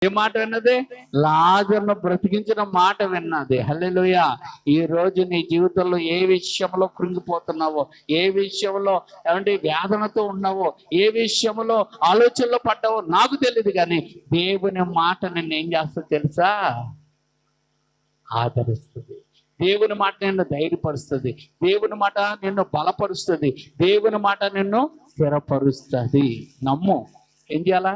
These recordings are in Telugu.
ఏ మాట విన్నది? లాజరును బ్రతికించిన మాట విన్నది. హల్లెలూయా. ఈ రోజు నీ జీవితంలో ఏ విషయంలో కృంగిపోతున్నావో, ఏ విషయంలో ఏమంటే వేదనతో ఉన్నావో, ఏ విషయంలో ఆలోచనలో పడ్డావో నాకు తెలియదు, కానీ దేవుని మాట నిన్ను ఏం చేస్తుందో తెలుసా? ఆదరిస్తుంది. దేవుని మాట నిన్ను ధైర్యపరుస్తుంది. దేవుని మాట నిన్ను బలపరుస్తుంది. దేవుని మాట నిన్ను స్థిరపరుస్తుంది. నమ్ము. ఏం చేయాలా?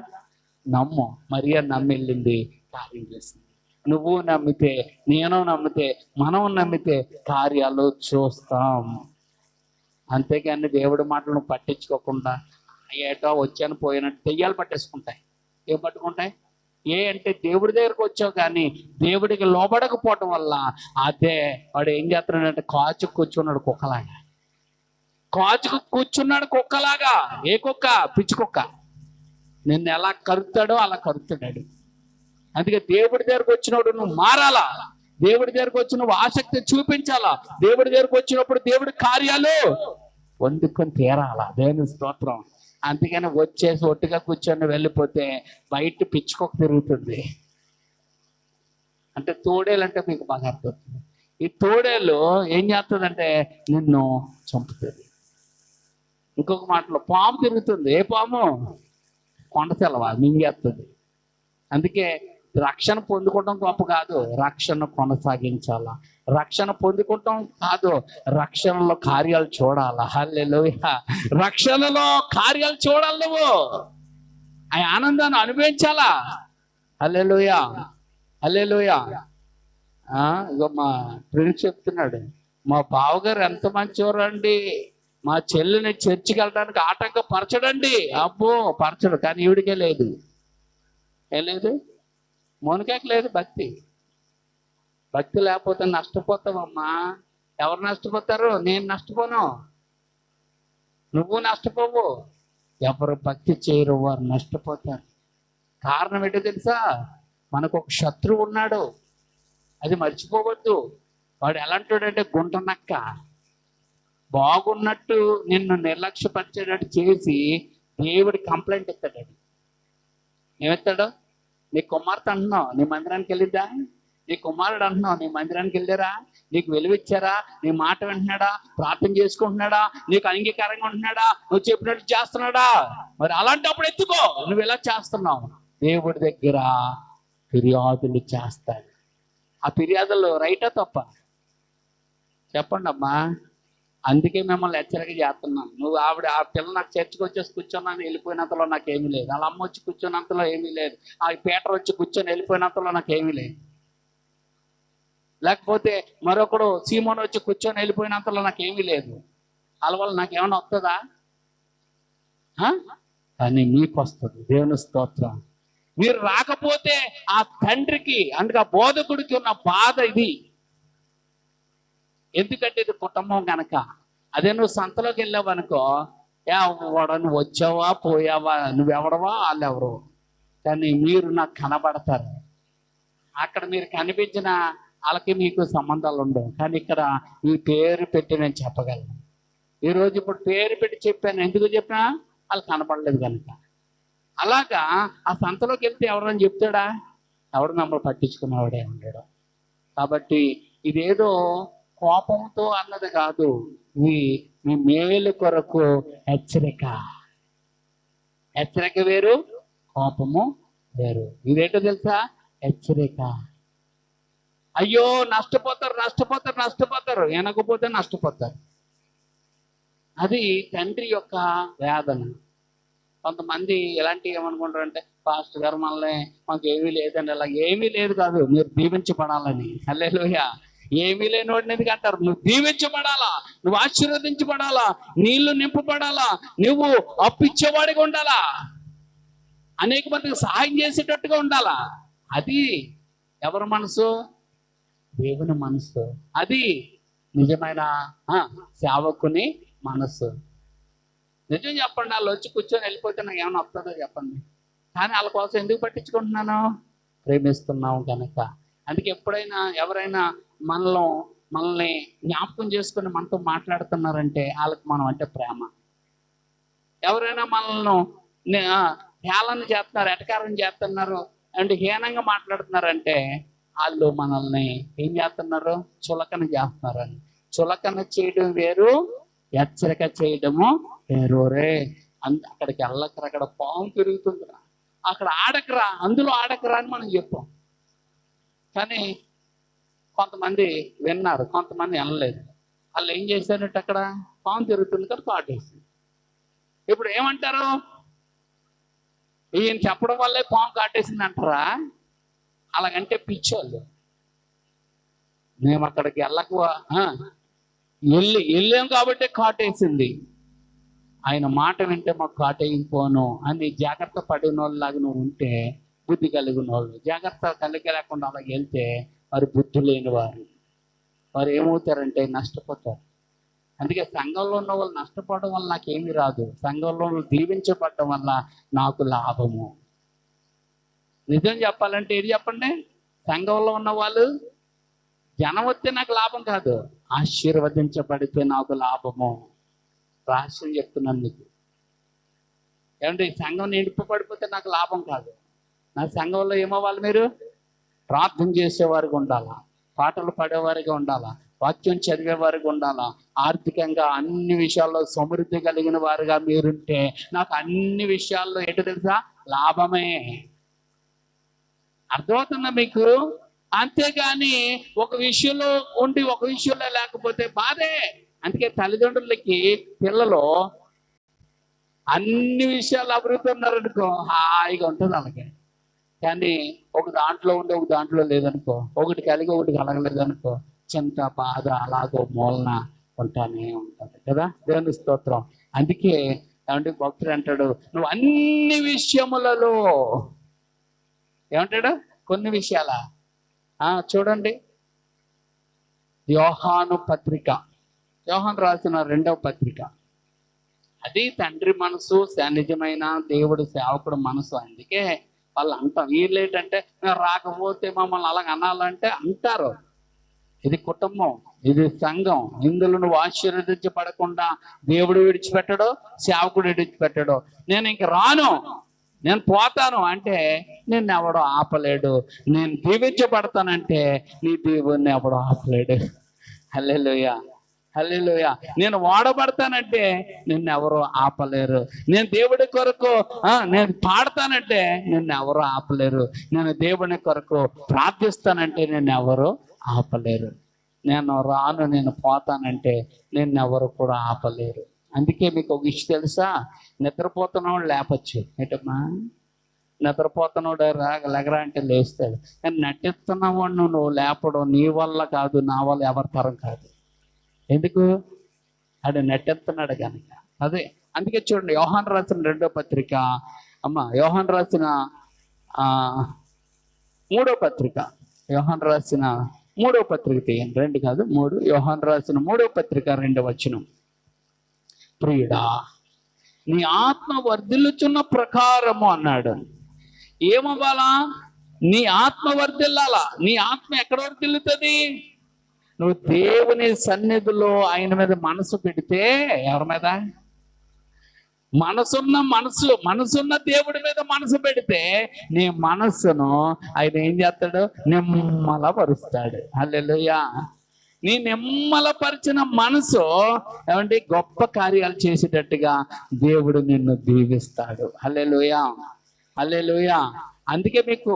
నమ్ము. మరియా నమ్మెళ్ళింది, కార్యం చేస్తుంది. నువ్వు నమ్మితే, నేను నమ్మితే, మనం నమ్మితే కార్యాలు చూస్తాం. అంతేగాని దేవుడి మాటలను పట్టించుకోకుండా ఏటో వచ్చాను పోయినట్టు దెయ్యాలు పట్టేసుకుంటాయి. ఏం పట్టుకుంటాయి? అంటే దేవుడి దగ్గరకు వచ్చావు, కానీ దేవుడికి లోబడకపోవటం వల్ల అదే వాడు ఏం చేస్తున్నాడంటే కాచుకు కూర్చున్నాడు కుక్కలాగా. కాచుకు కూర్చున్నాడు కుక్కలాగా. ఏ కుక్క? పిచ్చి కుక్క. నిన్ను ఎలా కరుతాడో అలా కరుతున్నాడు. అందుకే దేవుడి దగ్గరకు వచ్చినప్పుడు నువ్వు మారాలా. దేవుడి దగ్గరకు వచ్చి నువ్వు ఆసక్తి చూపించాలా. దేవుడి దగ్గరకు వచ్చినప్పుడు దేవుడి కార్యాలు పొందుకొని తీరాలా. దేవుని స్తోత్రం. అందుకని వచ్చేసి ఒట్టిగా కూర్చొని వెళ్ళిపోతే బయట పిచ్చుకొక తిరుగుతుంది. అంటే తోడేలు అంటే మీకు బాగా అర్థమవుతుంది. ఈ తోడేలు ఏం చేస్తుందంటే నిన్ను చంపుతుంది. ఇంకొక మాటలో పాము తిరుగుతుంది. ఏ పాము? కొండసెలవ మింగేస్తుంది. అందుకే రక్షణ పొందుకోవడం గొప్ప కాదు, రక్షణ కొనసాగించాలా. రక్షణ పొందుకోవటం కాదు, రక్షణలో కార్యాలు చూడాలా. హల్లెలూయా. రక్షణలో కార్యాలు చూడాలి. నువ్వు ఆ ఆనందాన్ని అనుభవించాలా. హల్లెలూయా. హల్లెలూయా. ఇగో మా ఫ్రెండ్ చెప్తున్నాడు, మా బావగారు ఎంత మంచివారండి, మా చెల్లిని చర్చికి వెళ్ళడానికి ఆటంకపరచడండి. అబ్బో పరచడు, కానీ ఈవిడికే లేదు. ఏం లేదు? మోనికాకి లేదు భక్తి. భక్తి లేకపోతే నష్టపోతావమ్మా. ఎవరు నష్టపోతారు? నేను నష్టపోను, నువ్వు నష్టపోవు. ఎవరు భక్తి చేయరు వారు నష్టపోతారు. కారణం ఏంటో తెలుసా? మనకు ఒక శత్రువు ఉన్నాడు, అది మర్చిపోవద్దు. వాడు ఎలాంటాడంటే గుంట నక్క. బాగున్నట్టు నిన్ను నిర్లక్ష్యపరిచేటట్టు చేసి దేవుడి కంప్లైంట్ ఇస్తాడు. ఏమెత్తాడు? నీ కుమార్తె అంటున్నావు, నీ మందిరానికి వెళ్ళిద్దా? నీ కుమారుడు అంటున్నావు, నీ మందిరానికి వెళ్ళారా? నీకు వెలువిచ్చారా? నీ మాట వింటున్నాడా? ప్రార్థన చేసుకుంటున్నాడా? నీకు అంగీకారంగా ఉంటున్నాడా? నువ్వు చెప్పినట్టు చేస్తున్నాడా? మరి అలాంటప్పుడు ఎత్తుకో. నువ్వు ఎలా చేస్తున్నావు? దేవుడి దగ్గర ఫిర్యాదులు చేస్తాడు. ఆ ఫిర్యాదులు రైటా తప్ప? చెప్పండి అమ్మా. అందుకే మిమ్మల్ని హెచ్చరిక చేస్తున్నాను. నువ్వు ఆ పిల్ల నాకు చర్చకు వచ్చేసి కూర్చున్నాను వెళ్ళిపోయినంతలో నాకేమీ లేదు. వాళ్ళ అమ్మ వచ్చి కూర్చున్నంతలో ఏమీ లేదు. ఆ పీటర్ వచ్చి కూర్చొని వెళ్ళిపోయినంతలో నాకేమీ లేదు. లేకపోతే మరొకడు సీమోన్ వచ్చి కూర్చొని వెళ్ళిపోయినంతలో నాకేమీ లేదు. వాళ్ళ వల్ల నాకేమైనా వస్తుందా? కానీ మీకు వస్తుంది. దేవుని స్తోత్రం. మీరు రాకపోతే ఆ తండ్రికి, అందుకే ఆ బోధకుడికి ఉన్న బాధ ఇది. ఎందుకంటే ఇది కుటుంబం కనుక. అదే నువ్వు సంతలోకి వెళ్ళావు అనుకో, నువ్వు వచ్చావా పోయావా, నువ్వెవడవా వాళ్ళెవరు, కానీ మీరు నాకు కనబడతారు. అక్కడ మీరు కనిపించిన వాళ్ళకి మీకు సంబంధాలు ఉండవు, కానీ ఇక్కడ మీ పేరు పెట్టి నేను చెప్పగలను. ఈరోజు ఇప్పుడు పేరు పెట్టి చెప్పాను. ఎందుకు చెప్పినా? వాళ్ళు కనపడలేదు కనుక. అలాగా ఆ సంతలోకి వెళ్తే ఎవరని చెప్తాడా? ఎవడు మమ్మల్ని పట్టించుకునేవాడే ఉండడు. కాబట్టి ఇదేదో కోపంతో అన్నది కాదు, మీ మేలు కొరకు హెచ్చరిక. హెచ్చరిక వేరు, కోపము వేరు. ఇదేంటో తెలుసా? హెచ్చరిక. అయ్యో నష్టపోతారు నష్టపోతారు నష్టపోతారు, వినకపోతే నష్టపోతారు. అది తండ్రి యొక్క వేదన. కొంతమంది ఇలాంటివి ఏమనుకుంటారంటే, పాస్టర్ గారు మనల్ని మాకు ఏమీ లేదండి. అలా ఏమీ లేదు కాదు, మీరు దీవించబడాలని. హల్లెలూయా. ఏమీ లేని వాడిని ఎందుకు అంటారు? నువ్వు దీవించబడాలా, నువ్వు ఆశీర్వదించబడాలా, నీళ్లు నింపబడాలా, నువ్వు అప్పిచ్చేవాడిగా ఉండాలా, అనేక మందికి సహాయం చేసేటట్టుగా ఉండాలా. అది ఎవరి మనసు? దేవుని మనసు. అది నిజమైన సేవకుని మనసు. నిజం చెప్పండి, వాళ్ళు వచ్చి కూర్చొని వెళ్ళిపోతే నాకు ఏమైనా వస్తుందో చెప్పండి. కానీ వాళ్ళ కోసం ఎందుకు పట్టించుకుంటున్నాను? ప్రేమిస్తున్నాం కనుక. అందుకే ఎప్పుడైనా ఎవరైనా మనల్ని జ్ఞాపకం చేసుకుని మనతో మాట్లాడుతున్నారంటే వాళ్ళకి మనం అంటే ప్రేమ. ఎవరైనా మనల్ని హేళన చేస్తున్నారు, ఎటకారం చేస్తున్నారు, అంటే హీనంగా మాట్లాడుతున్నారంటే వాళ్ళు మనల్ని ఏం చేస్తున్నారు? చులకన చేస్తున్నారని. చులకన చేయడం వేరు, హెచ్చరిక చేయడము వేరు. రే అక్కడికి వెళ్ళకరా, అక్కడ పాము పెరుగుతుందిరా, అక్కడ ఆడకరా, అందులో ఆడకరా అని మనం చెప్పాం. కానీ కొంతమంది విన్నారు, కొంతమంది వినలేదు. వాళ్ళు ఏం చేశారంటే అక్కడ పాము తిరుగుతుంది కదా, కాటేసింది. ఇప్పుడు ఏమంటారు? ఈయన చెప్పడం వల్లే పాము కాటేసింది అంటారా? అలాగంటే పిచ్చోళ్ళు. మేము అక్కడికి వెళ్ళాం కాబట్టి కాటేసింది. ఆయన మాట వింటే మాకు కాటేయిపోను అని జాగ్రత్త పడిన వాళ్ళలాగా నువ్వు ఉంటే బుద్ధి కలిగిన వాళ్ళు. జాగ్రత్త కలిగి లేకుండా అలాగే వెళ్తే వారు బుద్ధి లేని వారు ఏమవుతారంటే నష్టపోతారు. అందుకే సంఘంలో ఉన్న వాళ్ళు నష్టపోవడం వల్ల నాకేమీ రాదు, సంఘంలో దీవించబడటం వల్ల నాకు లాభము. నిజం చెప్పాలంటే ఏది చెప్పండి? సంఘంలో ఉన్న వాళ్ళు జనం వస్తే నాకు లాభం కాదు, ఆశీర్వదించబడితే నాకు లాభము. రహస్యం చెప్తున్నాను మీకు. ఏమంటే సంఘం నిండిపడిపోతే నాకు లాభం కాదు. నా సంఘంలో ఏమవ్వాలి? మీరు ప్రార్థన చేసేవారికి ఉండాలా, పాటలు పాడేవారిగా ఉండాలా, వాక్యం చదివేవారికి ఉండాలా, ఆర్థికంగా అన్ని విషయాల్లో సమృద్ధి కలిగిన వారుగా మీరుంటే నాకు అన్ని విషయాల్లో ఏంటో తెలుసా? లాభమే. అర్థమవుతుందా మీకు? అంతేగాని ఒక విషయంలో ఉండి ఒక విషయంలో లేకపోతే బాధే. అందుకే తల్లిదండ్రులకి పిల్లలు అన్ని విషయాలు అభివృద్ధి ఉన్నారనుకో హాయిగా ఉంటుంది అలాగే. కానీ ఒక దాంట్లో ఉండి ఒక దాంట్లో లేదనుకో, ఒకటి కలిగి ఒకటి కలగలేదనుకో, చింత బాధ అలాగో మూలన ఉంటానే ఉంటుంది కదా. దేవుని స్తోత్రం. అందుకే ఏమంటే భక్తుడు అంటాడు, నువ్వు అన్ని విషయములలో ఏమంటాడు? కొన్ని విషయాల చూడండి, యోహాను పత్రిక, యోహాను రాసిన 2వ పత్రిక, అది తండ్రి మనసు, నిజమైన దేవుడు సేవకుడు మనసు. అందుకే వాళ్ళు అంటాం, వీళ్ళేంటంటే రాకపోతే మమ్మల్ని అలాగ అనాలంటే అంటారు. ఇది కుటుంబం, ఇది సంఘం, ఇందులో నువ్వు ఆశీర్వదించబడకుండా దేవుడు విడిచిపెట్టడు, సేవకుడు విడిచిపెట్టడు. నేను ఇంక రాను, నేను పోతాను అంటే నిన్ను ఎవడో ఆపలేడు. నేను దీవించబడతానంటే నీ దేవుణ్ణి ఎవడో ఆపలేడు. హల్లెలూయా, హల్లెలూయా. నేను వాడబడతానంటే నిన్ను ఎవరు ఆపలేరు. నేను దేవుడి కొరకు నేను పాడతానంటే నిన్ను ఎవరు ఆపలేరు. నేను దేవుని కొరకు ప్రార్థిస్తానంటే నిన్ను ఎవరు ఆపలేరు. నేను రాను, నేను పోతానంటే నిన్నెవరు కూడా ఆపలేరు. అందుకే మీకు ఒక విషయం తెలుసా? నిద్రపోతున్నాడు లేపచ్చు. ఏంటమ్మా? నిద్రపోతున్నాడు లెగరా అంటే లేస్తాడు. కానీ నటిస్తున్నావు నువ్వు లేపడం నీ వల్ల కాదు, నా వల్ల ఎవరి తరం కాదు. ఎందుకు? ఆడు నెట్టెత్తున్నాడు కనుక. అదే అందుకే చూడండి, యోహాను రాసిన 2వ పత్రిక, యోహాను రాసిన 3వ పత్రిక, యోహాను రాసిన 3వ పత్రిక తీయండి, 2 కాదు 3. యోహాను రాసిన 3వ పత్రిక 2వ వచనం. ప్రియుడా, నీ ఆత్మ వర్ధిల్లుచున్న ప్రకారము అన్నాడు. ఏమవ్వాలా? నీ ఆత్మ వర్ధిల్లాలా. నీ ఆత్మ ఎక్కడ వర్ధిల్లుతుంది? నువ్వు దేవుని సన్నిధిలో ఆయన మీద మనసు పెడితే. ఎవరి మీద? మనసున్న దేవుడి మీద మనసు పెడితే నీ మనస్సును ఆయన ఏం చేస్తాడు? నిమ్మలపరుస్తాడు. హల్లెలూయా. నీ నిమ్మలపరిచిన మనసు ఏమంటే గొప్ప కార్యాలు చేసేటట్టుగా దేవుడు నిన్ను దీవిస్తాడు. హల్లెలూయా, హల్లెలూయా. అందుకే మీకు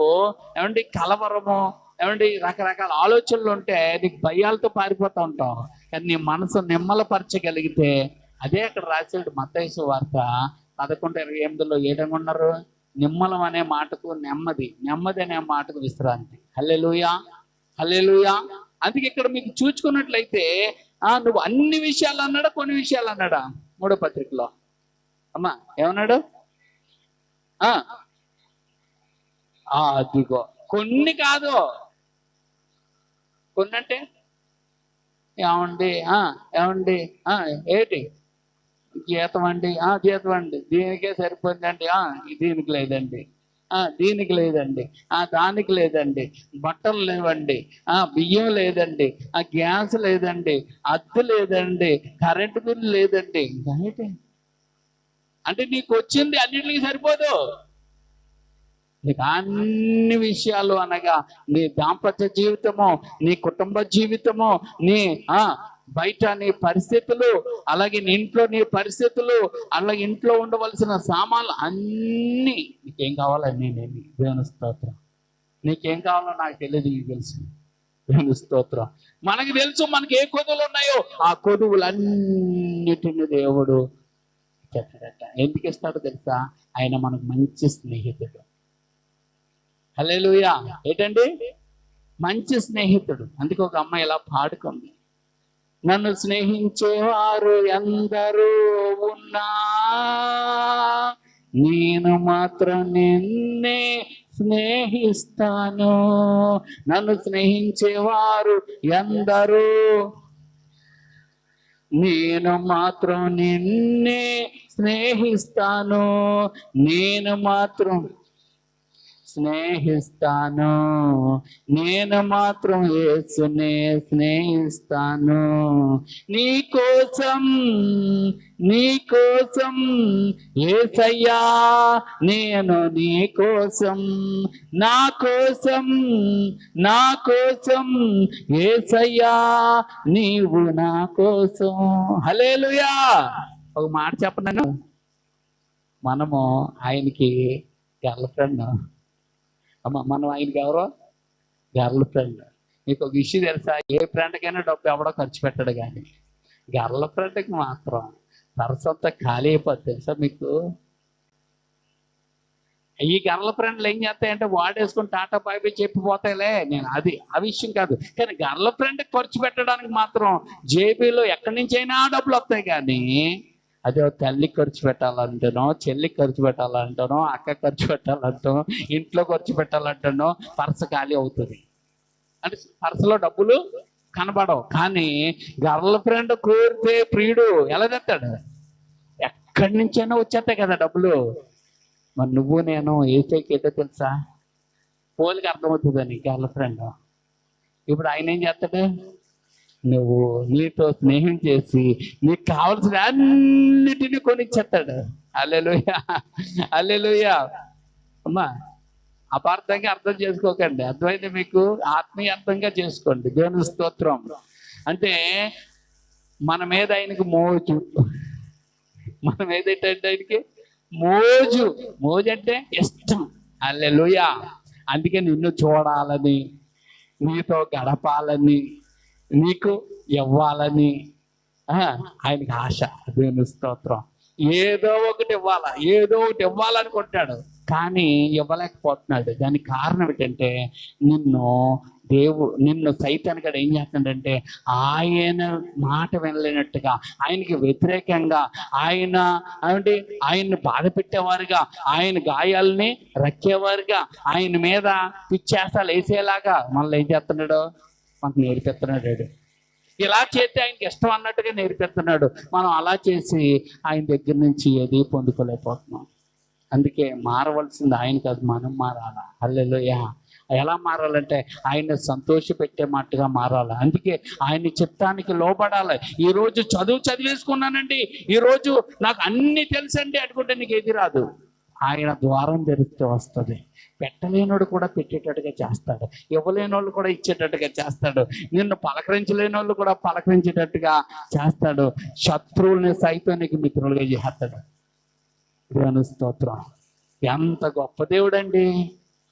ఏమంటే కలవరము, ఏమంటే రకరకాల ఆలోచనలు ఉంటే నీకు భయాలతో పారిపోతూ ఉంటావు. కానీ నీ మనసు నిమ్మలపరచగలిగితే, అదే అక్కడ రాసాడు మత్తయి సువార్త 11:28లో ఏమన్నారు? నిమ్మలం అనే మాటకు నెమ్మది, నెమ్మది అనే మాటకు విశ్రాంతి. హల్లెలూయా, హల్లెలూయా. అందుకే ఇక్కడ మీకు చూసుకున్నట్లయితే నువ్వు అన్ని విషయాలు అన్నాడా, కొన్ని విషయాలు అన్నాడా? 3వ పత్రికలో ఏమన్నాడు? అదిగో కొన్ని కాదు, కొన్ని అంటే ఏమండి ఏంటి జీతం అండి? జీతం అండి, దీనికే సరిపోయిందండి, దీనికి లేదండి, దీనికి లేదండి, దానికి లేదండి, బట్టలు లేవండి, బియ్యం లేదండి, గ్యాస్ లేదండి, అద్దె లేదండి, కరెంటు బిల్లు లేదండి. అంటే నీకు వచ్చింది అన్నింటికి సరిపోదు. నీకు అన్ని విషయాలు అనగా నీ దాంపత్య జీవితము, నీ కుటుంబ జీవితము, నీ బయట నీ పరిస్థితులు, అలాగే నీ ఇంట్లో నీ పరిస్థితులు, అలాగే ఇంట్లో ఉండవలసిన సామాన్లు అన్నీ నీకేం కావాలని నేను దేవుని స్తోత్రం. నీకేం కావాలో నాకు తెలియదు, నీకు తెలుసు. దేవుని స్తోత్రం. మనకి తెలుసు మనకి ఏ కొదువులు ఉన్నాయో ఆ కొదువులన్నిటిని దేవుడు చెప్పాడట. ఎందుకు ఇస్తాడో తెలుసా? ఆయన మనకు మంచి స్నేహితుడు. హల్లెలూయా. ఏంటండి? మంచి స్నేహితుడు. అందుకే ఒక అమ్మాయి ఇలా పాడుకుంది, నన్ను స్నేహించేవారు ఎందరూ ఉన్నా నేను మాత్రం నిన్నే స్నేహిస్తాను. నన్ను స్నేహించేవారు ఎందరూ, నేను మాత్రం నిన్నే స్నేహిస్తాను. నేను మాత్రం స్నేహిస్తాను. నేను మాత్రం యేసునే స్నేహిస్తాను. నీకోసం యేసయ్యా నేను నీకోసం, నా కోసం యేసయ్యా నీవు నా కోసం. హల్లెలూయా. ఒక మాట చెప్పను, మనము ఆయనకి గర్ల్ ఫ్రెండ్. మనం ఆయనకి ఎవరో గర్ల్ ఫ్రెండ్. మీకు ఒక విషయం తెలుసా? ఏ ఫ్రెండ్కైనా డబ్బు ఎవడో ఖర్చు పెట్టాడు, కానీ గర్ల్ ఫ్రెండ్కి మాత్రం తరసంతా ఖాళీ అయిపోద్ది తెలుసా మీకు? ఈ గర్ల్ ఫ్రెండ్లు ఏం చేస్తాయంటే వాడేసుకుని టాటా బాయ్ చెప్పిపోతాయిలే. నేను ఆ విషయం కాదు, కానీ గర్ల్ ఫ్రెండ్ ఖర్చు పెట్టడానికి మాత్రం జేబీలో ఎక్కడి నుంచి అయినా డబ్బులు వస్తాయి. కానీ అదే తల్లికి ఖర్చు పెట్టాలంటానో, చెల్లికి ఖర్చు పెట్టాలంటానో, అక్క ఖర్చు పెట్టాలంటానో, ఇంట్లో ఖర్చు పెట్టాలంటానో పర్సు ఖాళీ అవుతుంది. అంటే పర్సులో డబ్బులు కనబడవు. కానీ గర్ల్ ఫ్రెండ్ కోరితే ప్రియుడు ఎలా తెస్తాడు? ఎక్కడి నుంచైనా వచ్చేస్తాయి కదా డబ్బులు. మరి నువ్వు నేను ఏసైకి ఏదో తెలుసా? పోలికి అర్థమవుతుందని గర్ల్ ఫ్రెండ్. ఇప్పుడు ఆయన ఏం చేస్తాడు? నువ్వు నీతో స్నేహం చేసి నీకు కావాల్సిన అన్నిటినీ కొనిచ్చేస్తాడు. హల్లెలూయా, హల్లెలూయా. అమ్మా, అపార్థంగా అర్థం చేసుకోకండి, అర్థమైతే మీకు ఆత్మీయ అర్థంగా చేసుకోండి. దేవుని స్తోత్రం. అంటే మన మీద ఆయనకి మోజు, మన మీద ఏంటంటే ఆయనకి మోజు అంటే ఇష్టం. హల్లెలూయా. అందుకే నిన్ను చూడాలని, నీతో గడపాలని, నీకు ఇవ్వాలని ఆయనకి ఆశ. దేవుని స్తోత్రం. ఏదో ఒకటి ఇవ్వాలనుకుంటాడు, కానీ ఇవ్వలేకపోతున్నాడు. దానికి కారణం ఏంటంటే నిన్ను సైతాన్ గడు ఏం చేస్తున్నాడంటే ఆయన మాట వినలేనట్టుగా, ఆయనకి వ్యతిరేకంగా, ఆయన్ని బాధ పెట్టేవారుగా, ఆయన గాయాలని రక్కేవారుగా, ఆయన మీద పిచ్చేస్తాలు వేసేలాగా మనల్ని ఏం చేస్తున్నాడు? మనకు నేర్పిస్తున్నాడు. ఇలా చేస్తే ఆయనకి ఇష్టం అన్నట్టుగా నేర్పిస్తున్నాడు. మనం అలా చేసి ఆయన దగ్గర నుంచి ఏది పొందుకోలేకపోతున్నాం. అందుకే మారవలసింది ఆయన కాదు, మనం మారాలా. హల్లెలూయా. ఎలా మారాలంటే ఆయన సంతోషపెట్టే మట్టుగా మారాలి. అందుకే ఆయన చిత్తానికి లోబడాలి. ఈరోజు చదివేసుకున్నానండి, ఈరోజు నాకు అన్ని తెలుసండి అనుకుంటే నీకు ఏది రాదు. ఆయన ద్వారం తెరిస్తే వస్తుంది. పెట్టలేనోడు కూడా పెట్టేటట్టుగా చేస్తాడు, ఇవ్వలేని వాళ్ళు కూడా ఇచ్చేటట్టుగా చేస్తాడు, నిన్ను పలకరించలేని వాళ్ళు కూడా పలకరించేటట్టుగా చేస్తాడు, శత్రువుల్ని సైతం నీకు మిత్రులుగా చేస్తాడు. దేవుని స్తోత్రం. ఎంత గొప్ప దేవుడండి.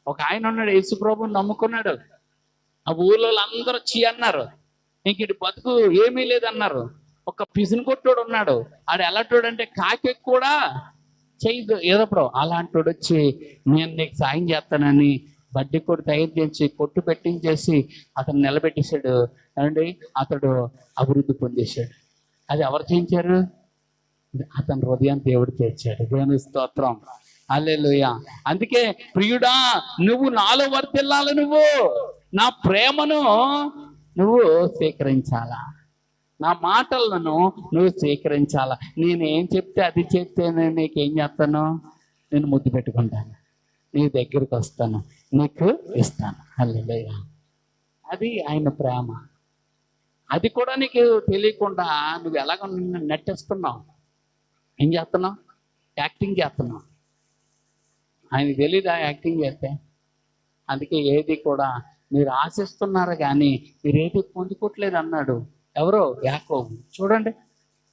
ఒక ఆయన ఉన్నాడు, యేసుప్రభుని నమ్ముకున్నాడు. ఆ ఊళ్ళో అందరూ చీ అన్నారు, ఇంక ఇటు బతుకు ఏమీ లేదన్నారు. ఒక పిసిని కొట్టోడు ఉన్నాడు, ఆడు ఎలాంటోడంటే కాకి కూడా చేయదు ఏదప్పుడు. అలాంటోడు వచ్చి నేను నీకు సాయం చేస్తానని బడ్డీ కొట్టు తయారు చేసి కొట్టు పెట్టించేసి అతను నిలబెట్టేశాడు. అండి, అతడు అభివృద్ధి పొందేశాడు. అది ఎవరు చేయించారు? అతని హృదయాన్ని దేవుడు తెచ్చాడు. దేవుని స్తోత్రం. హల్లెలూయా. అందుకే ప్రియుడా, నువ్వు నాలో వర్తిల్లాలి, నువ్వు నా ప్రేమను నువ్వు స్వీకరించాలా, నా మాటలను నువ్వు స్వీకరించాలా. నేనేం చెప్తే అది చెప్తే నేను నీకేం చేస్తాను? నేను ముద్దు పెట్టుకుంటాను, నీ దగ్గరికి వస్తాను, నీకు ఇస్తాను. హల్లెలూయా. అది ఆయన ప్రేమ. అది కూడా నీకు తెలియకుండా నువ్వు ఎలాగ నెట్టేస్తున్నావు. ఏం చేస్తున్నావు? యాక్టింగ్ చేస్తున్నావు. ఆయనకి తెలీదా యాక్టింగ్ చేస్తే? అందుకే ఏది కూడా మీరు ఆశిస్తున్నారు కానీ మీరు ఏది పొందుకోవట్లేదు అన్నాడు. ఎవరో? యాకోబు. చూడండి,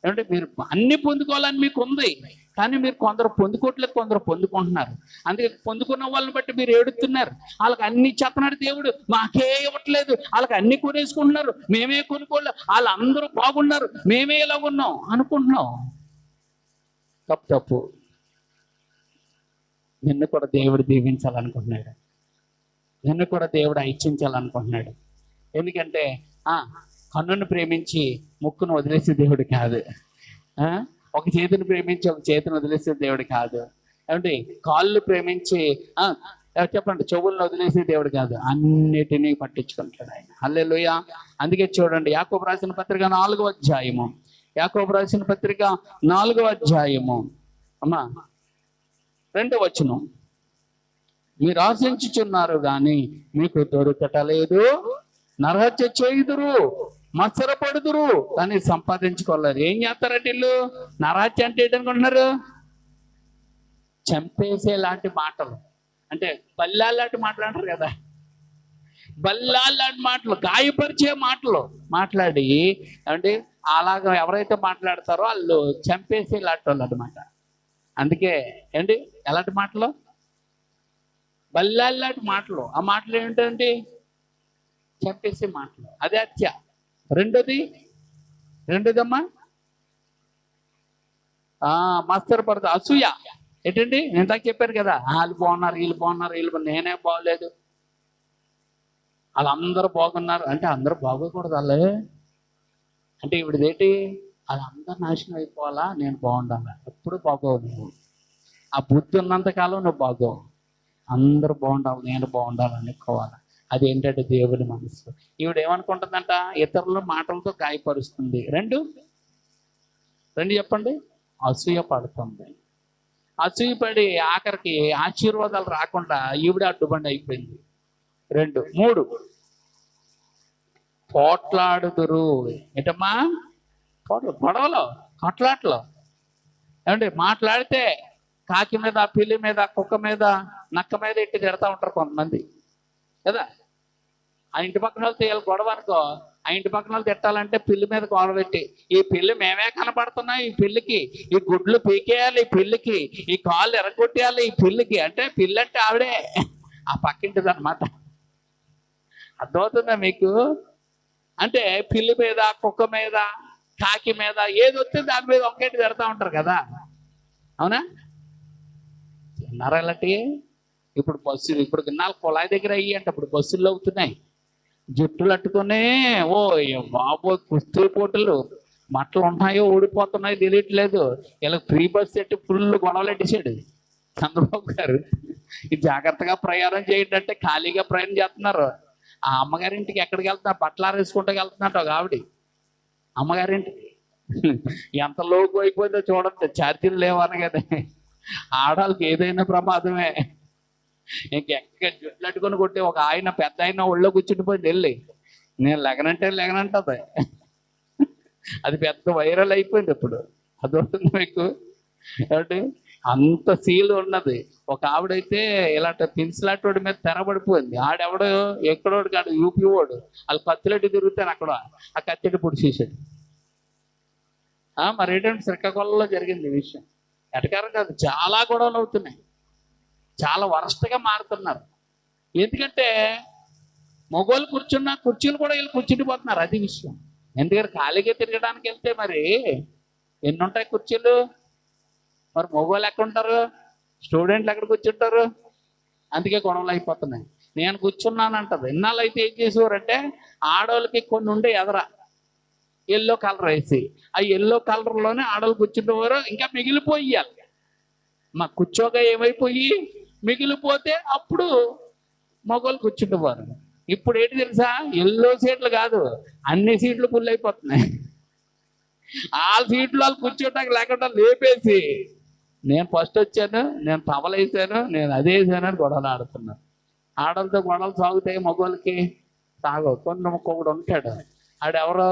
ఏమంటే మీరు అన్ని పొందుకోవాలని మీకు ఉంది, కానీ మీరు కొందరు పొందుకోవట్లేదు, కొందరు పొందుకుంటున్నారు. అందుకే పొందుకున్న వాళ్ళని బట్టి మీరు ఏడుతున్నారు. వాళ్ళకి అన్ని చెప్పనాడు దేవుడు, మాకే ఇవ్వట్లేదు. వాళ్ళకి అన్ని కొనేసుకుంటున్నారు, మేమే కొనుక్కోలేదు. వాళ్ళందరూ బాగున్నారు, మేమే ఇలా ఉన్నాం అనుకుంటున్నాం. తప్పు తప్పు. నిన్ను కూడా దేవుడు దీవించాలనుకుంటున్నాడు, నిన్ను కూడా దేవుడు హెచ్చించాలనుకుంటున్నాడు. ఎందుకంటే కన్నును ప్రేమించి ముక్కును వదిలేసే దేవుడు కాదు. ఒక చేతిని ప్రేమించి ఒక చేతిని వదిలేసే దేవుడు కాదు. ఏమంటే కాళ్ళు ప్రేమించి చెప్పండి చెవులను వదిలేసే దేవుడు కాదు. అన్నిటినీ పట్టించుకుంటాడు ఆయన. హల్లెలూయా. అందుకే చూడండి, యాకోబు రాసిన పత్రిక 4వ అధ్యాయము, యాకోబు రాసిన పత్రిక 4వ అధ్యాయము అమ్మా 2వ వచనం. మీరు ఆశించుచున్నారు కానీ మీకు దొరకటలేదు, నరహత్య చేయుదురు, మత్సరపడుదురు కానీ సంపాదించుకోలేదు. ఏం చేస్తారంటే వీళ్ళు? నరహత్య అంటే ఏంటనుకుంటున్నారు? చంపేసే లాంటి మాటలు, అంటే బల్లాలాంటి మాటలు అంటారు కదా, బల్లాలాంటి మాటలు, గాయపరిచే మాటలు మాట్లాడి, అంటే అలాగా ఎవరైతే మాట్లాడతారో వాళ్ళు చంపేసే లాంటి వాళ్ళు అనమాట. అందుకే ఏంటి ఎలాంటి మాటలు? బల్లాలాంటి మాటలు. ఆ మాటలు ఏమిటండి? చంపేసే మాటలు. అదే హత్య. రెండోదమ్మా మత్సరపడతా, అసూయ. ఏంటండి నేను ఇందాక చెప్పాను కదా, వాళ్ళు బాగున్నారు, వీళ్ళు బాగున్నారు, నేనే బాగోలేదు, వాళ్ళందరూ బాగున్నారు అంటే అందరూ బాగోకూడదు. వాళ్ళే అంటే ఇవిడేంటి, వాళ్ళందరూ నాశనం అయిపోవాలా, నేను బాగుండాలా? ఎప్పుడు బాగోవు నువ్వు. ఆ బుద్ధి ఉన్నంతకాలం నువ్వు బాగోవు. అందరూ బాగుండాలి, నేను బాగుండాలి అనుకోవాలి. అదేంటంటే దేవుని మనసు. ఈవిడ ఏమనుకుంటుందంట? ఇతరుల మాటలతో గాయపరుస్తుంది. రెండు చెప్పండి. అసూయ పడుతుంది. అసూయపడి ఆఖరికి ఆశీర్వాదాలు రాకుండా ఈవిడ అడ్డుబండి అయిపోయింది. 3 పోట్లాడుదురు. ఏంటమ్మా? గొడవలు, కొట్లాట్లు. ఏమంటే మాట్లాడితే కాకి మీద, పిల్లి మీద, కుక్క మీద, నక్క మీద ఇట్టి తిడతా ఉంటారు కొంతమంది కదా. ఆ ఇంటి పక్కన వాళ్ళు తీయాలి గొడవ అనుకో, ఆ ఇంటి పక్కన వాళ్ళు తిట్టాలంటే పిల్లి మీద గోడ పెట్టి, ఈ పిల్లి మేమే కనపడుతున్నాయి, ఈ పిల్లికి ఈ గుడ్లు పీకేయాలి, ఈ పిల్లికి ఈ కాళ్ళు ఎరగొట్టేయాలి, ఈ పిల్లికి. అంటే పిల్లి అంటే ఆవిడే, ఆ పక్కింటిది అనమాట. అర్థమవుతుందా మీకు? అంటే పిల్లి మీద, కుక్క మీద, కాకి మీద ఏది వస్తే దాని మీద ఒకేటి తిడతా ఉంటారు కదా, అవునా? నరాలటి ఇప్పుడు బస్సులు, ఇప్పుడు గిన్నాళ్ళు కుళాయి దగ్గర అయ్యి అంటే ఇప్పుడు బస్సుల్లో అవుతున్నాయి. జుట్టులు అట్టుకునే ఓ బాబో కుస్తీ పోటీలు, మట్టలు ఉన్నాయో ఊడిపోతున్నాయో తెలియట్లేదు. ఇలా ఫ్రీ బస్ పెట్టి ఫుల్ గొడవలు ఎట్టేసాడు చంద్రబాబు గారు. ఇది జాగ్రత్తగా ప్రయాణం చేయండి అంటే ఖాళీగా ప్రయాణం చేస్తున్నారు. ఆ అమ్మగారింటికి ఎక్కడికి వెళ్తున్నా, బట్టలు ఆరేసుకుంటూ వెళ్తున్నట్టు ఒక ఆవిడ అమ్మగారింటికి. ఎంత లోకు అయిపోయిందో చూడండి, ఛార్జీలు లేవని కదా. ఆడాళ్ళకి ఏదైనా ప్రమాదమే. ఇంకెక్క జుట్లు అట్టుకొని కొట్టి ఒక ఆయన, పెద్ద ఆయన ఒళ్ళో కూర్చుండిపోయింది వెళ్ళి, నేను లెగనంటది. అది పెద్ద వైరల్ అయిపోయింది ఇప్పుడు. అదవుతుంది మీకు. కాబట్టి అంత సీల్ ఉన్నది. ఒక ఆవిడైతే ఇలాంటి పిన్సిలాంటి మీద తెరబడిపోయింది. ఆడెవడో ఎక్కడోడు కాడు, యూపీ వాడు. వాళ్ళు కత్తిలెట్టి తిరుగుతాను అక్కడ, ఆ కత్తిటి పొడిచేసాడు. మరి ఏంటంటే శ్రీకాకుళంలో జరిగింది ఈ విషయం. ఎటకారం కాదు, చాలా గొడవలు అవుతున్నాయి, చాలా వరస్ట్గా మారుతున్నారు. ఎందుకంటే మగవాళ్ళు కూర్చున్న కుర్చీలు కూడా వీళ్ళు కూర్చుండిపోతున్నారు. అది విషయం. ఎందుకంటే ఖాళీగా తిరగడానికి వెళ్తే మరి ఎన్ని ఉంటాయి కుర్చీలు? మరి మగవాళ్ళు ఎక్కడ ఉంటారు? స్టూడెంట్లు ఎక్కడ కూర్చుంటారు? అందుకే గొడవలు అయిపోతున్నాయి. నేను కూర్చున్నానంటది. ఇన్నాళ్ళు అయితే ఏం చేసేవారంటే ఆడవాళ్ళకి కొన్ని ఉండే ఎదరా ఎల్లో కలర్ వేసి, ఆ ఎల్లో కలర్లోనే ఆడవాళ్ళు కూర్చుంటేవారు. ఇంకా మిగిలిపోయాలి, మా కూర్చోగా ఏమైపోయి మిగిలిపోతే అప్పుడు మగవాళ్ళు కూర్చుంటేవారు. ఇప్పుడు ఏంటి తెలుసా? ఎల్లో సీట్లు కాదు, అన్ని సీట్లు ఫుల్ అయిపోతున్నాయి. ఆ సీట్లు వాళ్ళు కూర్చోటానికి లేకుండా లేపేసి, నేను ఫస్ట్ వచ్చాను, నేను టవల్ వేసాను, నేను అదే వేసాను అని గొడవలు ఆడుతున్నాను. ఆడలతో గొడవలు సాగుతాయి, మగవాళ్ళకి సాగవు. ఒకడు ఉంటాడు, ఆడెవరో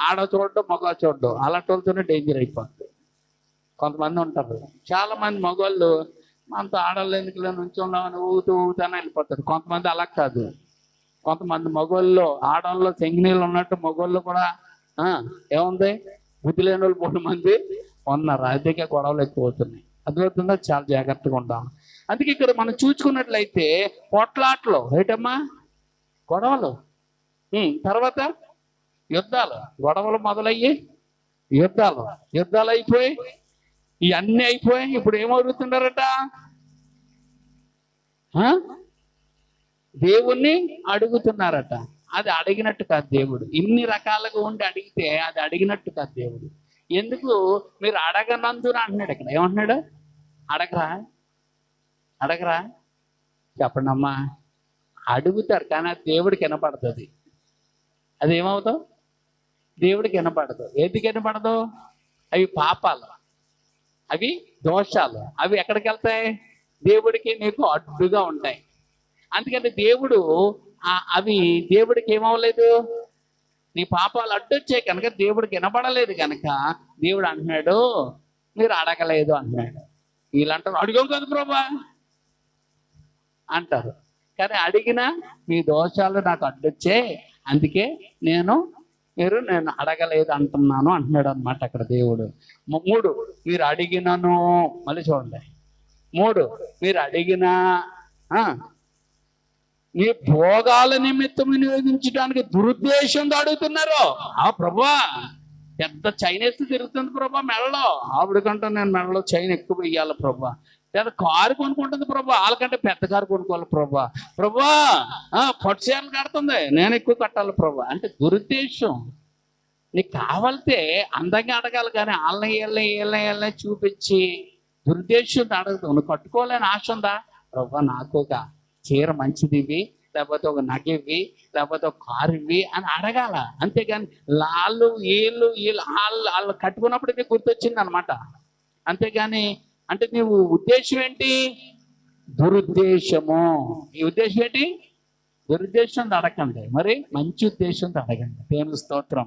ఆడ చూడడం, మగ చూడడం, అలాంటి వాళ్ళతోనే డేంజర్ అయిపోతుంది. కొంతమంది ఉంటారు, చాలా మంది మగవాళ్ళు మనతో ఆడవాళ్ళు ఎందుకులే నుంచున్నామని ఊగుతానే వెళ్ళిపోతారు. కొంతమంది అలా కాదు. కొంతమంది మగవాళ్ళు ఆడవాళ్ళు చెంగినీళ్ళు ఉన్నట్టు మగవాళ్ళు కూడా ఏముంది బుద్ధి లేని వాళ్ళు 3 మంది ఉన్నారు. అందుకే గొడవలు ఎక్కువ అవుతున్నాయి. అర్థమవుతుందా? చాలా జాగ్రత్తగా ఉండాలి. అందుకే ఇక్కడ మనం చూసుకున్నట్లయితే కొట్లాట్లు ఏంటమ్మా గొడవలు, తర్వాత యుద్ధాలు, గొడవలు మొదలయ్యి యుద్ధాలు అయిపోయి ఇవన్నీ అయిపోయి ఇప్పుడు ఏమవుతున్నారట? దేవుణ్ణి అడుగుతున్నారట. అది అడిగినట్టు కాదు దేవుడు. ఇన్ని రకాలుగా ఉండి అడిగితే అది అడిగినట్టు కాదు దేవుడు. ఎందుకు మీరు అడగనందున అంటున్నాడు. ఇక్కడ ఏమంటున్నాడు? అడగరా చెప్పండి అమ్మా. అడుగుతారు కానీ అది దేవుడికి వినపడుతుంది. అది ఏమవుతావు? దేవుడికి వినపడదు. ఎందుకు వినపడదు? అవి పాపాలు, అవి దోషాలు, అవి ఎక్కడికి వెళ్తాయి? దేవుడికి నీకు అడ్డుగా ఉంటాయి. అందుకని దేవుడు అవి దేవుడికి ఏమవ్వలేదు. నీ పాపాలు అడ్డొచ్చాయి కనుక దేవుడికి వినపడలేదు కనుక దేవుడు అంటున్నాడు మీరు అడగలేదు అంటున్నాడు. వీళ్ళంటారు అడిగాం కదా ప్రభా అంటారు. కానీ అడిగినా మీ దోషాలు నాకు అడ్డొచ్చే, అందుకే నేను అడగలేదు అంటున్నాను అంటున్నాడు అనమాట అక్కడ దేవుడు. 3 మీరు అడిగినను, మళ్ళీ చూడండి 3 మీరు అడిగినా మీ భోగాల నిమిత్తం వినియోగించడానికి దురుద్దేశంతో అడుగుతున్నారు. ప్రభా పెద్ద చైన్ వేస్తే తిరుగుతుంది ప్రభా మెడలో. ఆవిడకంటే నేను మెడలో చైన్ ఎక్కువ వెయ్యాలి ప్రభా. లేదా కారు కొనుక్కుంటుంది ప్రభా, వాళ్ళకంటే పెద్ద కారు కొనుక్కోవాలి ప్రభా. పట్టు చీరలు కడుతుంది, నేను ఎక్కువ కట్టాలి ప్రభా. అంటే దురుద్దేశం. నీకు కావాలితే అందంగా అడగాలి కానీ వాళ్ళని చూపించి దురుద్దేశంతో అడగదు. నువ్వు కట్టుకోవాలని ఆశ ఉందా? ప్రభా నాకు ఒక చీర మంచిది ఇవి, లేకపోతే ఒక నగ ఇవి, లేకపోతే ఒక కారు ఇవి అని అడగాల. అంతేగాని వాళ్ళు కట్టుకున్నప్పుడు నీకు గుర్తొచ్చింది అనమాట. అంతేగాని అంటే నీవు ఉద్దేశం ఏంటి? దురుద్దేశము. ఈ ఉద్దేశం ఏంటి? దురుద్దేశంతో అడగండి, మరి మంచి ఉద్దేశంతో అడగండి. దేవుని స్తోత్రం.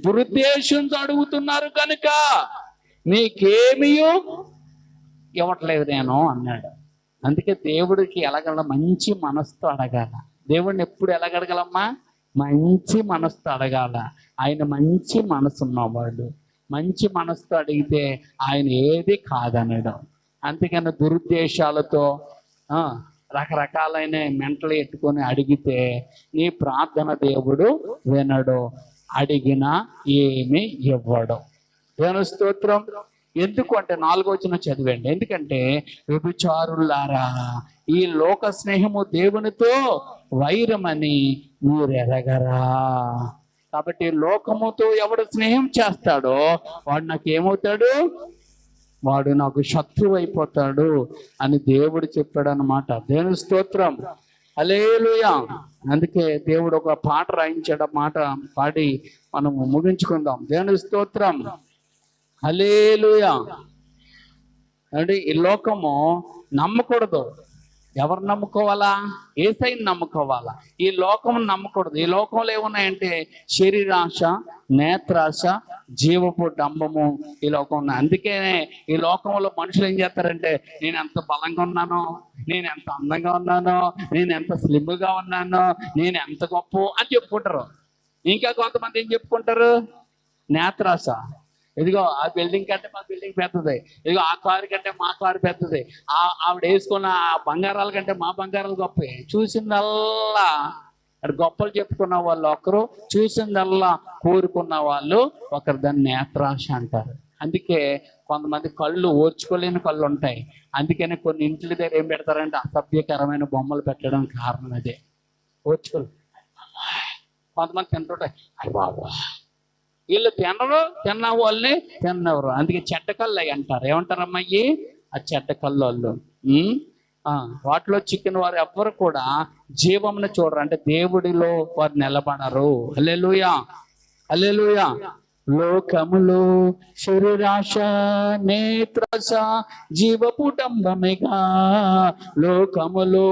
దురుద్దేశంతో అడుగుతున్నారు కనుక మీకేమీ ఇవ్వట్లేదు నేను అన్నాడు. అందుకే దేవుడికి ఎలాగల మంచి మనసుతో అడగాల. దేవుడిని ఎప్పుడు ఎలాగడగలమ్మా? మంచి మనసుతో అడగాల. ఆయన మంచి మనసు ఉన్నవాడు. మంచి మనసుతో అడిగితే ఆయన ఏది కాదనడం. అందుకని దురుద్దేశాలతో రకరకాలైన మెంటలు ఎట్టుకొని అడిగితే నీ ప్రార్థన దేవుడు వినడు, అడిగినా ఏమి ఇవ్వడు. దేవుని స్తోత్రం. ఎందుకు అంటే 4వ వచనం చదివండి. ఎందుకంటే వ్యభిచారులారా ఈ లోక స్నేహము దేవునితో వైరమని మీరు ఎరగరా. కాబట్టి లోకముతో ఎవడు స్నేహం చేస్తాడో వాడు నాకు ఏమవుతాడు? వాడు నాకు శత్రువు అయిపోతాడు అని దేవుడు చెప్పాడు అన్నమాట. దేవుని స్తోత్రం. హల్లెలూయా. అందుకే దేవుడు ఒక పాట రాయించాడు. మాట పాడి మనము ముగించుకుందాం. దేవుని స్తోత్రం. హల్లెలూయా. అంటే ఈ లోకము నమ్మకూడదు. ఎవరు నమ్ముకోవాలా? యేసయ్యని నమ్ముకోవాలా. ఈ లోకం నమ్మకూడదు. ఈ లోకంలో ఏమున్నాయంటే శరీరాశ, నేత్రాశ, జీవపు డంబము ఈ లోకం ఉన్నాయి. అందుకే ఈ లోకంలో మనుషులు ఏం చేస్తారంటే నేను ఎంత బలంగా ఉన్నానో, నేను ఎంత అందంగా ఉన్నానో, నేను ఎంత స్లిమ్గా ఉన్నానో, నేను ఎంత గొప్ప అని చెప్పుకుంటారు. ఇంకా కొంతమంది ఏం చెప్పుకుంటారు? నేత్రాశ. ఇదిగో ఆ బిల్డింగ్ కంటే మా బిల్డింగ్ పెద్దది, ఇదిగో ఆ కారు కంటే మా కారు పెద్దది, ఆవిడ వేసుకున్న బంగారాల కంటే మా బంగారాలు గొప్ప. చూసిందల్లా గొప్పలు చెప్పుకున్న వాళ్ళు ఒకరు, చూసిందల్లా కోరుకున్న వాళ్ళు ఒకరు. దాన్ని నేత్రాశ అంటారు. అందుకే కొంతమంది కళ్ళు ఓర్చుకోలేని కళ్ళు ఉంటాయి. అందుకని కొన్ని ఇంట్ల దగ్గర ఏం పెడతారంటే అసభ్యకరమైన బొమ్మలు పెట్టడం కారణం అదే. ఓర్చుకోలేదు. కొంతమంది తింటుంటాయి, అయ్య బాబా వీళ్ళు తినరు, తిన్న వాళ్ళని తిన్నవరు. అందుకే చెడ్డ కళ్ళు అవి అంటారు. ఏమంటారమ్మా? ఆ చెడ్డ కళ్ళు వాళ్ళు. వాటిలో చిక్కిన వారు ఎవ్వరు కూడా జీవంను చూడరు. అంటే దేవుడిలో వారు నిలబడరు. హల్లెలూయా, హల్లెలూయా. లోకములో శరీరాశ నేత్రాశ జీవపుటంబమిగా, లోకములో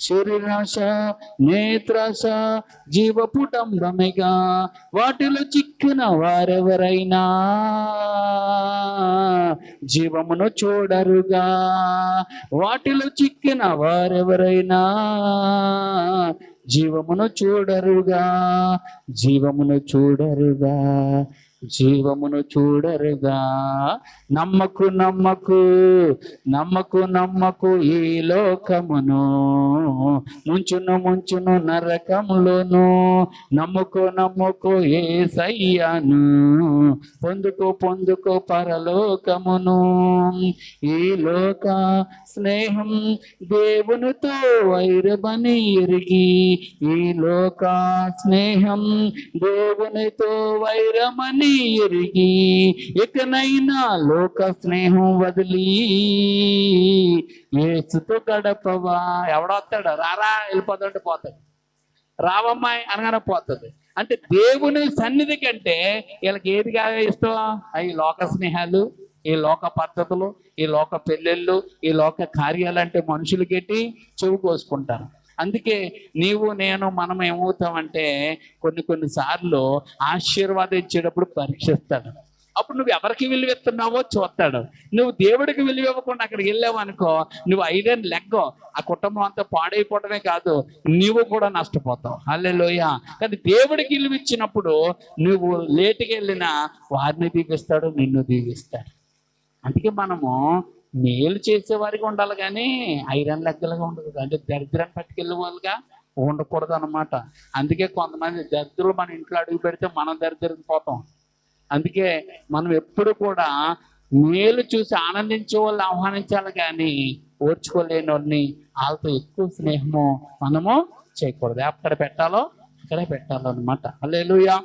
శరీరాశ నేత్రాశ జీవపుటంబమిగా, వాటిలో చిక్కిన వారెవరైనా జీవమును చూడరుగా, వాటిలో చిక్కిన వారెవరైనా జీవమును చూడరుగా, జీవమును చూడరుగా, జీవమును చూడరుగా. నమ్మకు నమ్మకు నమ్మకు నమ్మకు ఈ లోకమును, ముంచును ముంచును నరకములోను. నమ్మకు నమ్మకు యేసయ్యను, పొందుకో పొందుకో పరలోకమును. ఈ లోక స్నేహం దేవునితో వైరమని ఎరిగి, ఈ లోక స్నేహం దేవునితో వైరమని ఎరిగి, ఇకనైనా లోక స్నేహం వదిలి యేసుతో గడపవా. ఎవడొస్తాడు? రారా వెళ్ళిపోతుంటే పోతాడు, రావమ్మాయి అనగానే పోతుంది. అంటే దేవుని సన్నిధి కంటే వీళ్ళకి ఏది కాగా ఇష్టం? ఈ లోక స్నేహాలు, ఈ లోక పద్ధతులు, ఈ లోక పెళ్ళిళ్ళు, ఈ లోక కార్యాలంటే మనుషులకెట్టి చెవి కోసుకుంటారు. అందుకే నీవు నేను మనం ఏమవుతామంటే కొన్ని సార్లు ఆశీర్వాదం ఇచ్చేటప్పుడు పరీక్షిస్తాడు. అప్పుడు నువ్వు ఎవరికి విలువ ఇస్తున్నావో చూస్తాడు. నువ్వు దేవుడికి విలువ ఇవ్వకుండా అక్కడికి వెళ్ళావు అనుకో, నువ్వు 5 ఏళ్ళు లెగ్గో, ఆ కుటుంబం అంతా పాడైపోవడమే కాదు, నువ్వు కూడా నష్టపోతావు. హల్లెలూయా. కానీ దేవుడికి విలువ ఇచ్చినప్పుడు నువ్వు లేటుకి వెళ్ళినా వారిని దీవిస్తాడు, నిన్ను దీవిస్తాడు. అందుకే మనము మేలు చేసేవారికి ఉండాలి కానీ ఐరన్ లెక్కలుగా ఉండదు, అంటే దరిద్రాన్ని పట్టుకెళ్ళే వాళ్ళుగా ఉండకూడదు అనమాట. అందుకే కొంతమంది దరిద్రులు మన ఇంట్లో అడుగు పెడితే మనం దరిద్రం పోతాం. అందుకే మనం ఎప్పుడు కూడా మేలు చూసి ఆనందించే వాళ్ళు ఆహ్వానించాలి కానీ ఓర్చుకోలేని వాళ్ళని వాళ్ళతో ఎక్కువ స్నేహము మనము చేయకూడదు. ఎక్కడ పెట్టాలో అక్కడే పెట్టాలో అనమాట. హల్లెలూయా,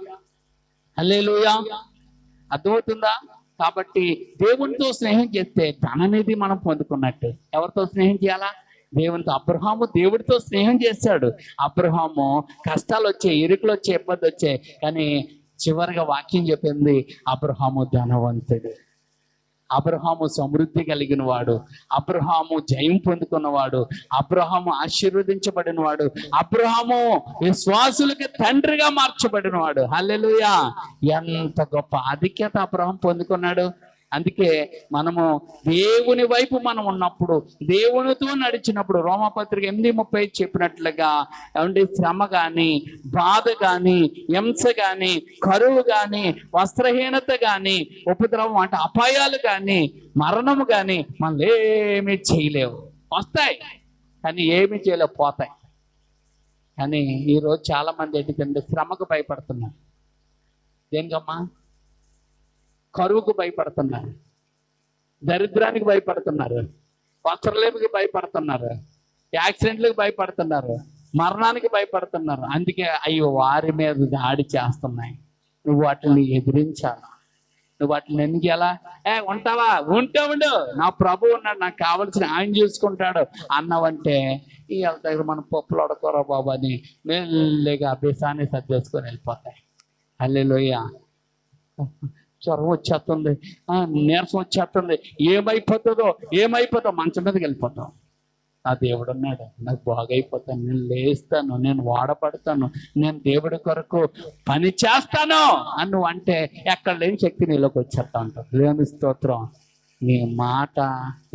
హల్లెలూయా. అర్థమవుతుందా? కాబట్టి దేవునితో స్నేహం చేస్తే ధననిధి మనం పొందుకున్నట్టు. ఎవరితో స్నేహం చేయాలా? దేవునితో. అబ్రహాము దేవుడితో స్నేహం చేశాడు. అబ్రహాము కష్టాలు వచ్చాయి, ఇరుకులు వచ్చాయి, ఇబ్బంది వచ్చాయి, కానీ చివరిగా వాక్యం చెప్పింది అబ్రహాము ధనవంతుడు, అబ్రహాము సమృద్ధి కలిగిన వాడు, అబ్రహాము జయం పొందుకున్నవాడు, అబ్రహాము ఆశీర్వదించబడిన వాడు, అబ్రహాము విశ్వాసులకి తండ్రిగా మార్చబడిన వాడు. హల్లెలూయా. ఎంత గొప్ప ఆధిక్యత అబ్రహాం పొందుకున్నాడు. అందుకే మనము దేవుని వైపు మనం ఉన్నప్పుడు, దేవునితో నడిచినప్పుడు, రోమపత్రిక 8:30 చెప్పినట్లుగా ఏమంటే శ్రమ కానీ, బాధ కానీ, హింస కానీ, కరువు కానీ, వస్త్రహీనత కానీ, ఉపద్రవం అంటే అపాయాలు కానీ, మరణము కానీ మనల్ని ఏమీ చేయలేవు. వస్తాయి కానీ ఏమీ చేయలేవు, పోతాయి. కానీ ఈరోజు చాలా మంది ఏంటంటే శ్రమకు భయపడుతున్నారు. దేనికమ్మా? కరువుకు భయపడుతున్నారు, దరిద్రానికి భయపడుతున్నారు, వస్త్రలేమికి భయపడుతున్నారు, యాక్సిడెంట్లకు భయపడుతున్నారు, మరణానికి భయపడుతున్నారు. అందుకే అయ్యో వారి మీద దాడి చేస్తున్నాయి. నువ్వు వాటిని ఎదిరించాలా? నువ్వు వాటిని ఎందుకు ఎలా ఉంటావా? ఉండు, నా ప్రభు ఉన్నాడు, నాకు కావలసిన ఆయన చూసుకుంటాడు అన్నవంటే ఈ వాళ్ళ దగ్గర మనం పప్పులు అడకోరా బాబు అని మెల్లిగా అభ్యాసాన్ని సర్దేసుకొని వెళ్ళిపోతాయి. హల్లెలూయా. జ్వరం వచ్చేస్తుంది, నీరసం వచ్చేస్తుంది, ఏమైపోతుందో మంచం మీదకి వెళ్ళిపోతాం. నా దేవుడు ఉన్నాడు, నాకు బాగైపోతాను, నేను లేస్తాను, నేను వాడపడతాను, నేను దేవుడి కొరకు పని చేస్తాను అని నువ్వు అంటే ఎక్కడ లేని శక్తి నీలోకి వచ్చేస్తా ఉంటావు. దేవుని స్తోత్రం. నీ మాట,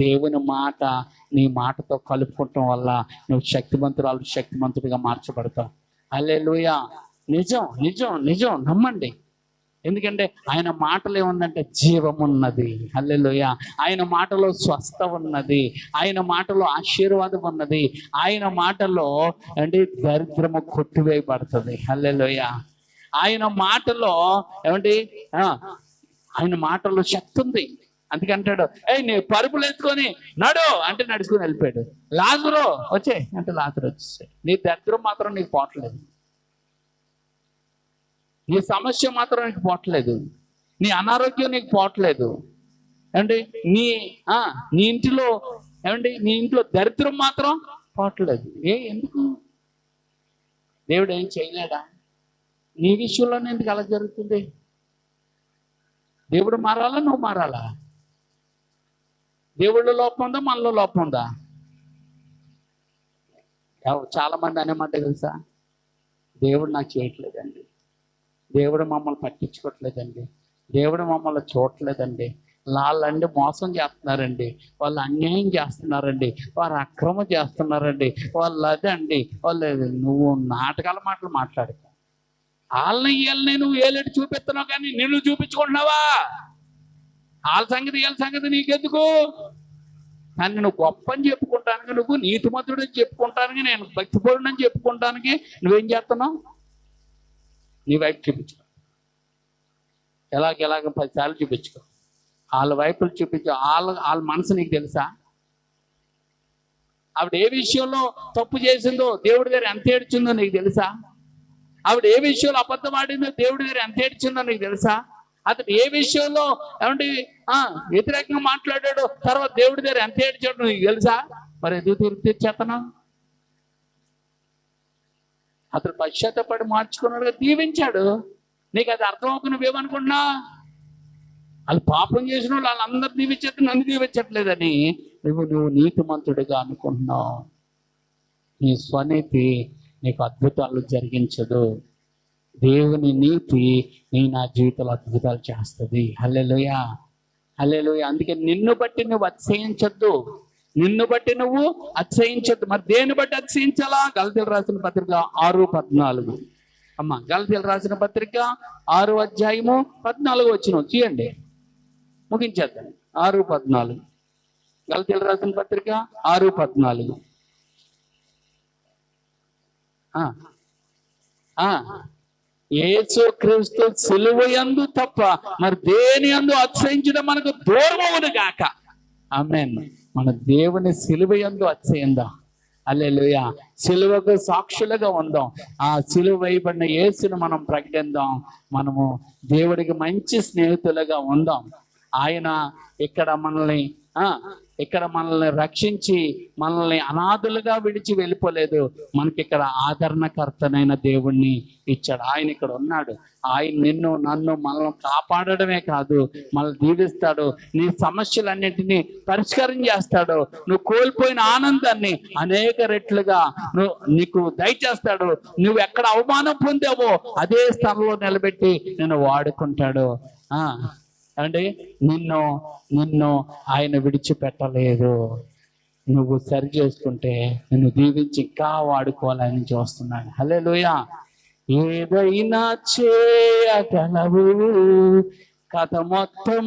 దేవుని మాట నీ మాటతో కలుపుకోవటం వల్ల నువ్వు శక్తిమంతుడిగా మార్చబడతావు. హల్లెలూయా. నిజం నిజం నిజం నమ్మండి. ఎందుకంటే ఆయన మాటలు ఏముందంటే జీవమున్నది. హల్లెలూయా. ఆయన మాటలో స్వస్థ ఉన్నది, ఆయన మాటలో ఆశీర్వాదం ఉన్నది, ఆయన మాటలో అంటే దరిద్రము కొట్టివేయబడుతుంది. హల్లెలూయా. ఆయన మాటలో ఏమంటే ఆయన మాటలో శక్తి ఉంది. అందుకంటాడు నీ పరుపులు ఎత్తుకొని నడు అంటే నడుచుకొని వెళ్ళిపోయాడు. లాజరు వచ్చే అంటే లాజరు వచ్చేసాడు. నీ దరిద్రం మాత్రం నీకు పోవట్లేదు, నీ సమస్య మాత్రం నీకు పోవట్లేదు, నీ అనారోగ్యం నీకు పోవట్లేదు. ఏమంటే నీ ఇంటిలో నీ ఇంట్లో దరిద్రం మాత్రం పోవట్లేదు. ఎందుకు? దేవుడు ఏం చేయలేడా? నీ విషయంలోనే ఎందుకు అలా జరుగుతుంది? దేవుడు మారాలా, నువ్వు మారాలా? దేవుళ్ళ లోపం ఉందా, మనలో లోపం ఉందా? చాలా మంది అనేమాట తెలుసా, దేవుడు నాకు చేయట్లేదండి, దేవుడు మమ్మల్ని పట్టించుకోవట్లేదండి, దేవుడు మమ్మల్ని చూడట్లేదండి, వాళ్ళండి మోసం చేస్తున్నారండి, వాళ్ళు అన్యాయం చేస్తున్నారండి, వారు అక్రమం చేస్తున్నారండి, వాళ్ళు అదండి వాళ్ళు. నువ్వు నాటకాల మాటలు మాట్లాడక, వీళ్ళని నువ్వు ఏలేడు చూపిస్తున్నావు, కానీ నిన్ను చూపించుకుంటున్నావా? వీళ్ళ సంగతి నీకెందుకు? కానీ నువ్వు గొప్ప అని చెప్పుకుంటానికి, నువ్వు నీతిమంతుడు అని చెప్పుకుంటానికి, నేను భక్తిపరుడు అని చెప్పుకుంటానికి నువ్వేం చేస్తున్నావు? నీ వైపు చూపించుకో, ఎలాగ 10 సార్లు చూపించుకో. వాళ్ళ వైపులు చూపించు. వాళ్ళ మనసు నీకు తెలుసా? ఆవిడ ఏ విషయంలో తప్పు చేసిందో దేవుడి దగ్గర ఎంత ఏడ్చిందో నీకు తెలుసా? ఆవిడ ఏ విషయంలో అబద్ధం ఆడిందో దేవుడి దగ్గర ఎంత ఏడ్చిందో నీకు తెలుసా? అతడు ఏ విషయంలో ఏమంటే వ్యతిరేకంగా మాట్లాడాడో తర్వాత దేవుడి దగ్గర ఎంత ఏడ్చాడో నీకు తెలుసా? మరి ఎందుకు తీర్చేతను? అతడు పశ్చాత్తపడి మార్చుకున్నాడుగా, దీవించాడు. నీకు అది అర్థం అవ్వకు, నువ్వేమనుకున్నా వాళ్ళు పాపం చేసిన వాళ్ళు వాళ్ళందరూ దీవించేది, నన్ను దీవించట్లేదని నువ్వు నీతిమంతుడిగా అనుకుంటున్నావు. నీ స్వనీతి నీకు అద్భుతాలు జరిగించదు. దేవుని నీతి నా జీవితంలో అద్భుతాలు చేస్తుంది. హల్లెలూయా, హల్లెలూయా. అందుకే నిన్ను బట్టి నువ్వు అతిశయించద్దు, నిన్ను బట్టి నువ్వు అతిశయించద్దు. మరి దేన్ని బట్టి అతిశయించాలా? గలతీయులకు రాసిన పత్రిక 6:14. అమ్మ, గలతీయులకు రాసిన పత్రిక 6వ అధ్యాయము 14 వచనం చూయండి, ముగించేద్దాం. 6:14 గలతీయులకు రాసిన పత్రిక 6:14. యేసు క్రీస్తు సిలువ యందు తప్ప మరి దేని యందు అతిశయించడం మనకు దూరమవును గాక. ఆమేన్. మన దేవుని సిలువ యందు అతిశయిందాం. హల్లెలూయా. సిలువకు సాక్షులుగా ఉందాం. ఆ సిలువ వేయబడిన యేసును మనం ప్రకటిద్దాం. మనము దేవుడికి మంచి స్నేహితులుగా ఉందాం. ఆయన ఇక్కడ మనల్ని రక్షించి మనల్ని అనాథులుగా విడిచి వెళ్ళిపోలేదు. మనకి ఇక్కడ ఆదరణకర్తనైన దేవుణ్ణి ఇచ్చాడు. ఆయన ఇక్కడ ఉన్నాడు. ఆయన నిన్ను నన్ను మనల్ని కాపాడడమే కాదు, మనల్ని దీవిస్తాడు. నీ సమస్యలన్నింటినీ పరిష్కారం చేస్తాడు. నువ్వు కోల్పోయిన ఆనందాన్ని అనేక రెట్లుగా నీకు దయచేస్తాడు. నువ్వు ఎక్కడ అవమానం పొందావో అదే స్థలంలో నిలబెట్టి నిన్ను వాడుకుంటాడు. అంటే నిన్ను ఆయన విడిచిపెట్టలేదు. నువ్వు సరి చేసుకుంటే నిన్ను దీవించి ఇంకా వాడుకోవాలని చూస్తున్నాడు. హల్లెలూయా. ఏదైనా చేయగలవు, కథ మొత్తం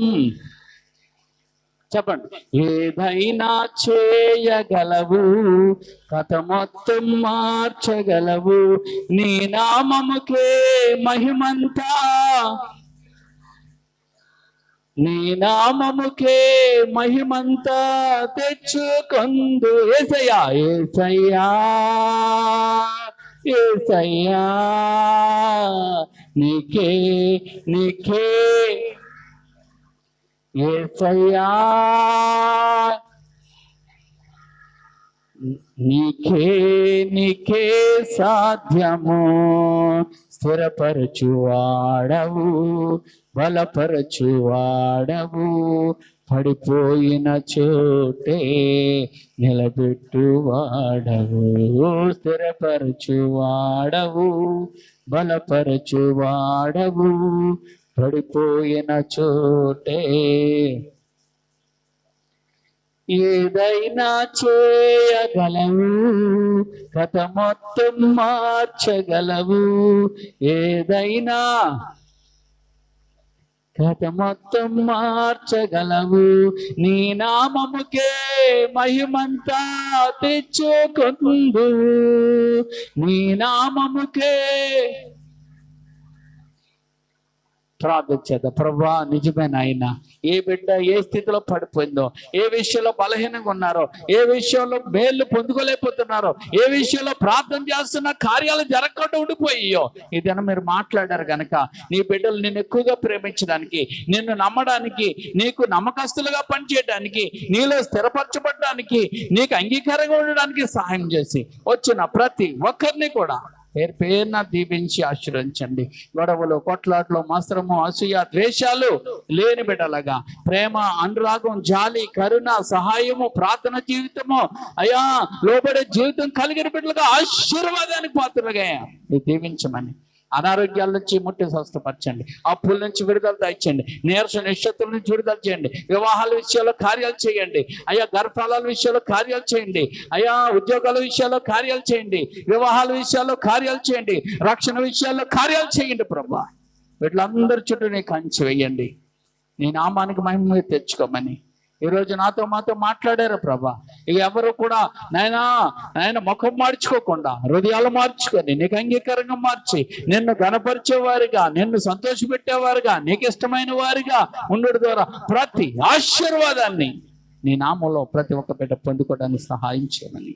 చెప్పండి. ఏదైనా చేయగలవు, కథ మొత్తం మార్చగలవు, నీ నామముకే మహిమంతా, నీ నామముకే మహిమంతా తెచ్చుకొందు. యేసయ్యా, యేసయ్యా, యేసయ్యా, నీకే యేసయ్యా, నీకే సాధ్యము. స్థిరపరచువాడవు, బలపరచువాడవు, పడిపోయిన చోటే నిలబెట్టువాడవు. స్థిరపరచువాడవు, బలపరచువాడవు, పడిపోయిన చోటే. ఏదైనా చేయగలవు, కథ మొత్తం మార్చగలవు, ఏదైనా కథ మొత్తం మార్చగలవు, నీ నామముకే మహిమంతా తెచ్చుకొందు, నీ నామముకే. ప్రార్థన చేద్దాం. ప్రభువా, నిజమైన ఆయన ఏ బిడ్డ ఏ స్థితిలో పడిపోయిందో, ఏ విషయంలో బలహీనంగా ఉన్నారో, ఏ విషయంలో మేళ్ళు పొందుకోలేకపోతున్నారో, ఏ విషయంలో ప్రార్థన చేస్తున్న కార్యాలు జరగకుండా ఉండిపోయాయో, ఇదైనా మీరు మాట్లాడారు కనుక నీ బిడ్డలు నిన్ను ఎక్కువగా ప్రేమించడానికి, నిన్ను నమ్మడానికి, నీకు నమ్మకస్తులుగా పనిచేయడానికి, నీలో స్థిరపరచబడడానికి, నీకు అంగీకారంగా ఉండడానికి సహాయం చేసి వచ్చిన ప్రతి ఒక్కరిని కూడా పేరు పేరున దీవించి ఆశీర్వదించండి. గొడవలు, కొట్లాట్లు, మత్సరము, అసూయ, ద్వేషాలు లేని బిడ్డలుగా ప్రేమ, అనురాగం, జాలి, కరుణ, సహాయము, ప్రార్థన జీవితము, అయ్యా లోబడే జీవితం కలిగిన బిడ్డలుగా ఆశీర్వాదానికి పాత్రలుగా మీరు దీవించమని, అనారోగ్యాల నుంచి ముట్టి స్వస్థపరచండి, అప్పుల నుంచి విడుదల దయచేయండి, నీరస నిశ్శక్తుల నుంచి విడుదల చేయండి, వివాహాల విషయాల్లో కార్యాలు చేయండి అయ్యా, గర్భఫలాల విషయాల్లో కార్యాలు చేయండి అయ్యా, ఉద్యోగాల విషయాల్లో కార్యాలు చేయండి, వివాహాల విషయాల్లో కార్యాలు చేయండి, రక్షణ విషయాల్లో కార్యాలు చేయండి ప్రభా. వీళ్ళందరి చుట్టూ నీ కంచి వేయండి, నీ నామానికి మహిమ తెచ్చుకోమని ఈరోజు మాతో మాట్లాడారు ప్రభా. ఇక ఎవరు కూడా నాయన ముఖం మార్చుకోకుండా హృదయాలు మార్చుకొని నీకు అంగీకారంగా మార్చి నిన్ను గణపరిచేవారుగా, నిన్ను సంతోషపెట్టేవారుగా, నీకు ఇష్టమైన వారిగా ఉండడం ద్వారా ప్రతి ఆశీర్వాదాన్ని నీ నామంలో ప్రతి ఒక్క బిడ్డ పొందుకోవడానికి సహాయం చేయమని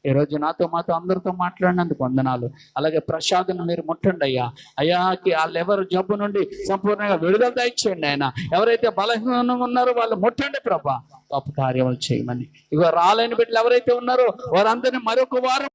ఈరోజు మాతో అందరితో మాట్లాడినందుకు వందనాలు. అలాగే ప్రసాద్ను మీరు ముట్టండి అయ్యా. అయ్యాకి వాళ్ళు ఎవరు జబ్బు నుండి సంపూర్ణంగా విడుదల దయచేయండి ఆయన. ఎవరైతే బలహీనంగా ఉన్నారో వాళ్ళు ముట్టండి ప్రభా, గొప్ప కార్యములు చేయమని. ఇగో రాలేని బిడ్డలు ఎవరైతే ఉన్నారో వారందరినీ మరొక వారం